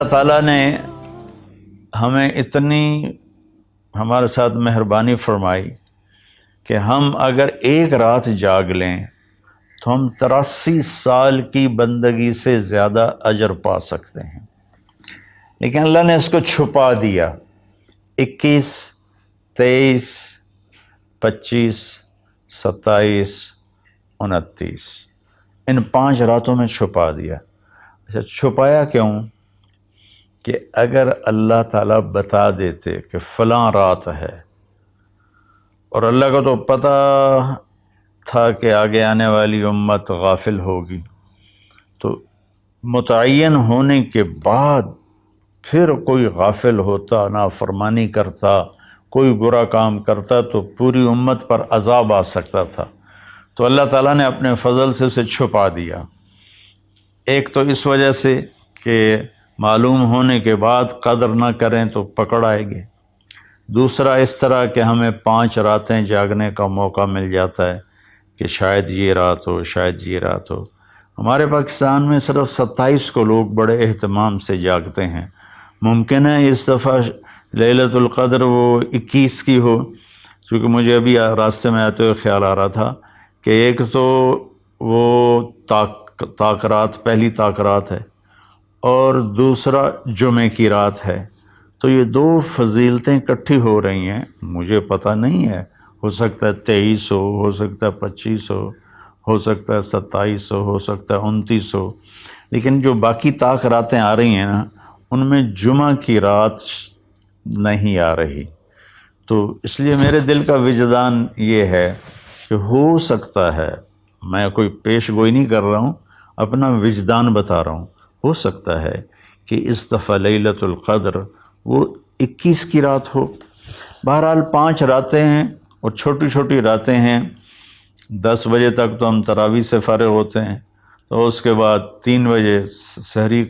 اللہ تعالیٰ نے ہمیں اتنی ہمارے ساتھ مہربانی فرمائی کہ ہم اگر ایک رات جاگ لیں تو ہم 83 سال کی بندگی سے زیادہ اجر پا سکتے ہیں، لیکن اللہ نے اس کو چھپا دیا۔ 21، 23، 25، 27، 29 ان 5 راتوں میں چھپا دیا۔ اچھا، چھپایا کیوں؟ کہ اگر اللہ تعالیٰ بتا دیتے کہ فلاں رات ہے، اور اللہ کو تو پتہ تھا کہ آگے آنے والی امت غافل ہوگی، تو متعین ہونے کے بعد پھر کوئی غافل ہوتا، نافرمانی کرتا، کوئی برا کام کرتا تو پوری امت پر عذاب آ سکتا تھا۔ تو اللہ تعالیٰ نے اپنے فضل سے اسے چھپا دیا۔ ایک تو اس وجہ سے کہ معلوم ہونے کے بعد قدر نہ کریں تو پکڑ آئے گی، دوسرا اس طرح کہ ہمیں 5 راتیں جاگنے کا موقع مل جاتا ہے کہ شاید یہ رات ہو، شاید یہ رات ہو۔ ہمارے پاکستان میں صرف 27 کو لوگ بڑے اہتمام سے جاگتے ہیں۔ ممکن ہے اس دفعہ لیلۃ القدر وہ 21 کی ہو، کیونکہ مجھے ابھی راستے میں آتے ہوئے خیال آ رہا تھا کہ ایک تو وہ طاق رات، پہلی طاق رات ہے، اور دوسرا جمعے کی رات ہے، تو یہ 2 فضیلتیں اکٹھی ہو رہی ہیں۔ مجھے پتہ نہیں ہے، ہو سکتا ہے 23 ہو سکتا ہے 25 ہو سکتا ہے 27 ہو سکتا ہے 29 ہو، لیکن جو باقی طاق راتیں آ رہی ہیں نا، ان میں جمعہ کی رات نہیں آ رہی۔ تو اس لیے میرے دل کا وجدان یہ ہے کہ ہو سکتا ہے، میں کوئی پیش گوئی نہیں کر رہا ہوں، اپنا وجدان بتا رہا ہوں، ہو سکتا ہے کہ اس دفعہ لیلۃ القدر وہ 21 کی رات ہو۔ بہرحال 5 راتیں ہیں اور چھوٹی چھوٹی راتیں ہیں۔ 10 بجے تک تو ہم تراویح سے فارغ ہوتے ہیں، تو اس کے بعد 3 بجے سحری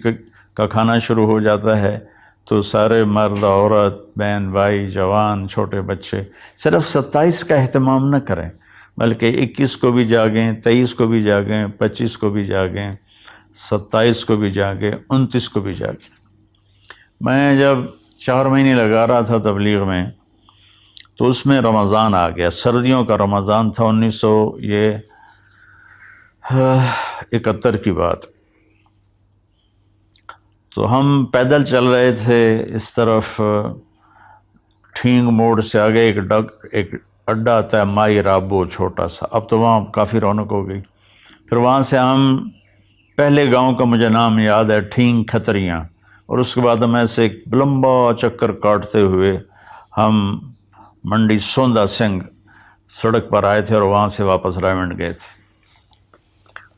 کا کھانا شروع ہو جاتا ہے، تو سارے مرد، عورت، بہن بھائی، جوان، چھوٹے بچے صرف 27 کا اہتمام نہ کریں، بلکہ 21 کو بھی جاگیں، 23 کو بھی جاگیں، 25 کو بھی جاگیں، 27 کو بھی جاگیں، 29 کو بھی جاگیں۔ میں جب 4 مہینے لگا رہا تھا تبلیغ میں، تو اس میں رمضان آ گیا، سردیوں کا رمضان تھا، 1971 کی بات۔ تو ہم پیدل چل رہے تھے، اس طرف ٹھینگ موڑ سے آگے ایک اڈا آتا ہے، مائی رابو، چھوٹا سا، اب تو وہاں کافی رونق ہو گئی۔ پھر وہاں سے ہم پہلے گاؤں کا مجھے نام یاد ہے، ٹھینگ کھتریاں، اور اس کے بعد ہم ایسے ایک لمبا چکر کاٹتے ہوئے ہم منڈی سوندا سنگھ سڑک پر آئے تھے، اور وہاں سے واپس رائمنڈ گئے تھے۔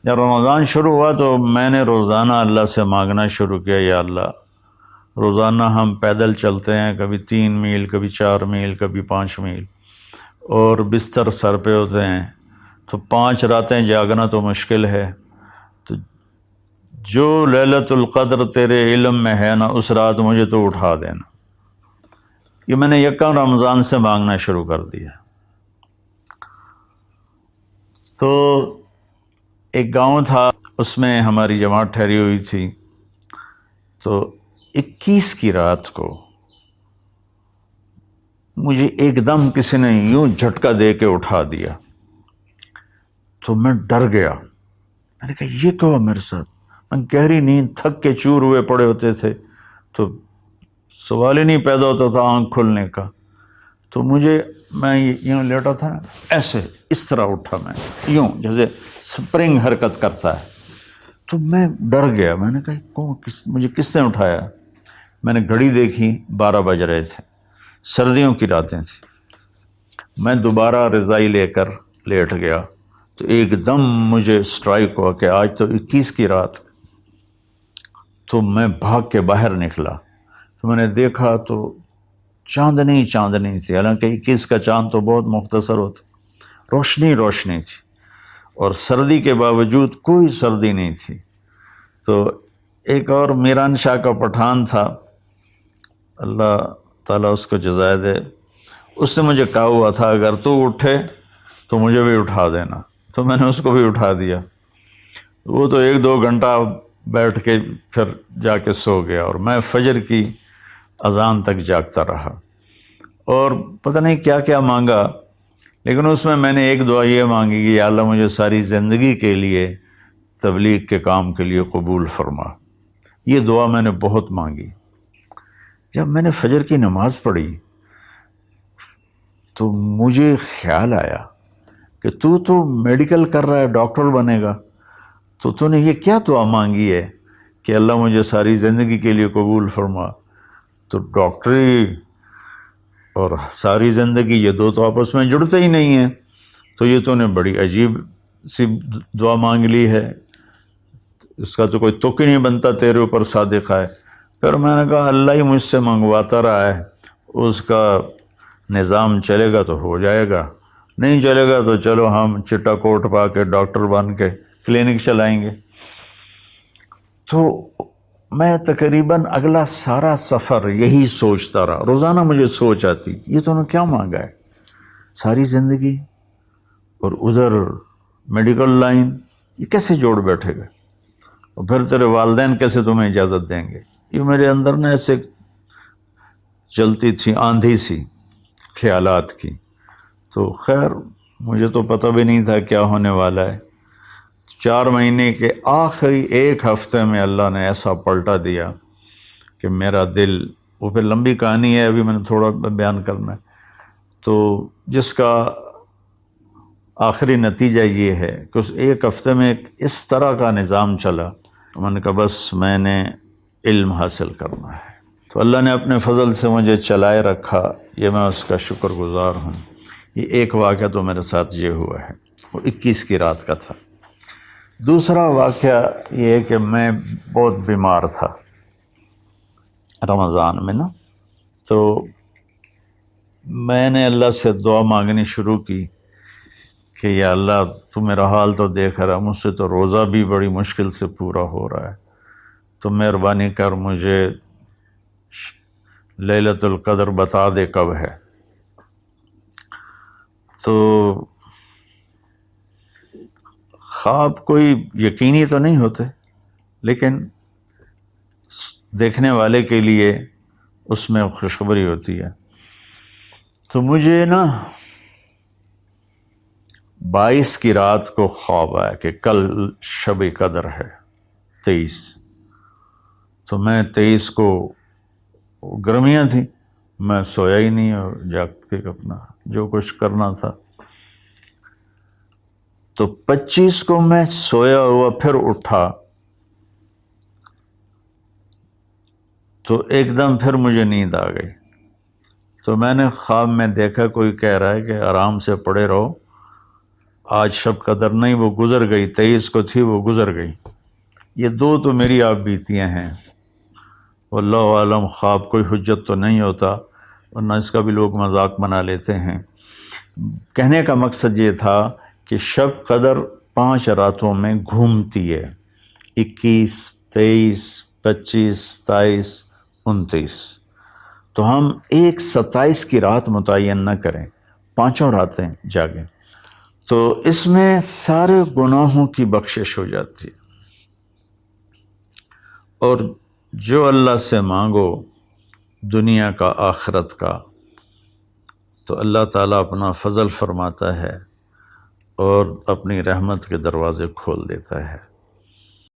جب رمضان شروع ہوا تو میں نے روزانہ اللہ سے مانگنا شروع کیا، یا اللہ، روزانہ ہم پیدل چلتے ہیں، کبھی 3 میل، کبھی 4 میل، کبھی 5 میل، اور بستر سر پہ ہوتے ہیں، تو 5 راتیں جاگنا تو مشکل ہے، تو جو لیلۃ القدر تیرے علم میں ہے نا، اس رات مجھے تو اٹھا دینا۔ یہ میں نے یکم رمضان سے مانگنا شروع کر دیا۔ تو ایک گاؤں تھا، اس میں ہماری جماعت ٹھہری ہوئی تھی، تو 21 کی رات کو مجھے ایک دم کسی نے یوں جھٹکا دے کے اٹھا دیا، تو میں ڈر گیا۔ میں نے کہا یہ کیا ہوا میرے ساتھ؟ میں گہری نیند، تھک کے چور ہوئے پڑے ہوتے تھے، تو سوال ہی نہیں پیدا ہوتا تھا آنکھ کھلنے کا۔ تو میں یوں لیٹا تھا، ایسے اس طرح اٹھا، میں یوں جیسے سپرنگ حرکت کرتا ہے، تو میں ڈر گیا۔ میں نے کہا مجھے کس نے اٹھایا؟ میں نے گھڑی دیکھی، 12 بج رہے تھے، سردیوں کی راتیں تھیں۔ میں دوبارہ رضائی لے کر لیٹ گیا، تو ایک دم مجھے اسٹرائک ہوا کہ آج تو 21 کی رات۔ تو میں بھاگ کے باہر نکلا، تو میں نے دیکھا تو چاندنی تھی، حالانکہ 21 کا چاند تو بہت مختصر ہوتا، روشنی تھی، اور سردی کے باوجود کوئی سردی نہیں تھی۔ تو ایک اور میران شاہ کا پٹھان تھا، اللہ تعالیٰ اس کو جزائے دے، اس نے مجھے کہا ہوا تھا اگر تو اٹھے تو مجھے بھی اٹھا دینا، تو میں نے اس کو بھی اٹھا دیا۔ وہ تو 1-2 گھنٹہ بیٹھ کے پھر جا کے سو گیا، اور میں فجر کی اذان تک جاگتا رہا، اور پتہ نہیں کیا کیا مانگا، لیکن اس میں نے ایک دعا یہ مانگی کہ یا اللہ مجھے ساری زندگی کے لیے تبلیغ کے کام کے لیے قبول فرما۔ یہ دعا میں نے بہت مانگی۔ جب میں نے فجر کی نماز پڑھی تو مجھے خیال آیا کہ تو میڈیکل کر رہا ہے، ڈاکٹر بنے گا، تو نے یہ کیا دعا مانگی ہے کہ اللہ مجھے ساری زندگی کے لیے قبول فرما؟ تو ڈاکٹری اور ساری زندگی یہ دو تو آپس میں جڑتے ہی نہیں ہیں، تو یہ تو نے بڑی عجیب سی دعا مانگ لی ہے، اس کا تو کوئی تک ہی نہیں بنتا تیرے اوپر صادق ہے۔ پھر میں نے کہا اللہ ہی مجھ سے منگواتا رہا ہے، اس کا نظام چلے گا تو ہو جائے گا، نہیں چلے گا تو چلو ہم چٹا کوٹ پا کے ڈاکٹر بن کے کلینک چلائیں گے۔ تو میں تقریباً اگلا سارا سفر یہی سوچتا رہا، روزانہ مجھے سوچ آتی یہ تو نے کیا مانگا ہے، ساری زندگی اور ادھر میڈیکل لائن، یہ کیسے جوڑ بیٹھے گا، اور پھر تیرے والدین کیسے تمہیں اجازت دیں گے؟ یہ میرے اندر نا ایسے چلتی تھی آندھی سی خیالات کی۔ تو خیر مجھے تو پتہ بھی نہیں تھا کیا ہونے والا ہے۔ 4 مہینے کے آخری 1 ہفتے میں اللہ نے ایسا پلٹا دیا کہ میرا دل، وہ پھر لمبی کہانی ہے، ابھی میں نے تھوڑا بیان کرنا ہے، تو جس کا آخری نتیجہ یہ ہے کہ اس 1 ہفتے میں اس طرح کا نظام چلا، میں نے کہا بس میں نے علم حاصل کرنا ہے۔ تو اللہ نے اپنے فضل سے مجھے چلائے رکھا، یہ میں اس کا شکر گزار ہوں۔ یہ ایک واقعہ تو میرے ساتھ یہ ہوا ہے، وہ 21 کی رات کا تھا۔ دوسرا واقعہ یہ ہے کہ میں بہت بیمار تھا رمضان میں نا، تو میں نے اللہ سے دعا مانگنی شروع کی کہ یا اللہ تو میرا حال تو دیکھ رہا، مجھ سے تو روزہ بھی بڑی مشکل سے پورا ہو رہا ہے، تو مہربانی کر مجھے لیلۃ القدر بتا دے کب ہے۔ تو خواب کوئی یقینی تو نہیں ہوتے، لیکن دیکھنے والے کے لیے اس میں خوشخبری ہوتی ہے۔ تو مجھے نا 22 کی رات کو خواب آیا کہ کل شب قدر ہے 23۔ تو میں 23 کو گرمیاں تھیں، میں سویا ہی نہیں اور جاگ کے اپنا جو کچھ کرنا تھا۔ تو 25 کو میں سویا ہوا پھر اٹھا، تو ایک دم پھر مجھے نیند آ گئی۔ تو میں نے خواب میں دیکھا کوئی کہہ رہا ہے کہ آرام سے پڑے رہو، آج شب قدر نہیں، وہ گزر گئی، 23 کو تھی وہ گزر گئی۔ یہ 2 تو میری آپ بیتیاں ہیں، واللہ عالم خواب کوئی حجت تو نہیں ہوتا، ورنہ اس کا بھی لوگ مذاق بنا لیتے ہیں۔ کہنے کا مقصد یہ تھا کہ شب قدر 5 راتوں میں گھومتی ہے، 21، 23، 25، 27، 29۔ تو ہم ایک 27 کی رات متعین نہ کریں، 5 راتیں جاگیں، تو اس میں سارے گناہوں کی بخشش ہو جاتی ہے، اور جو اللہ سے مانگو دنیا کا آخرت کا، تو اللہ تعالیٰ اپنا فضل فرماتا ہے اور اپنی رحمت کے دروازے کھول دیتا ہے۔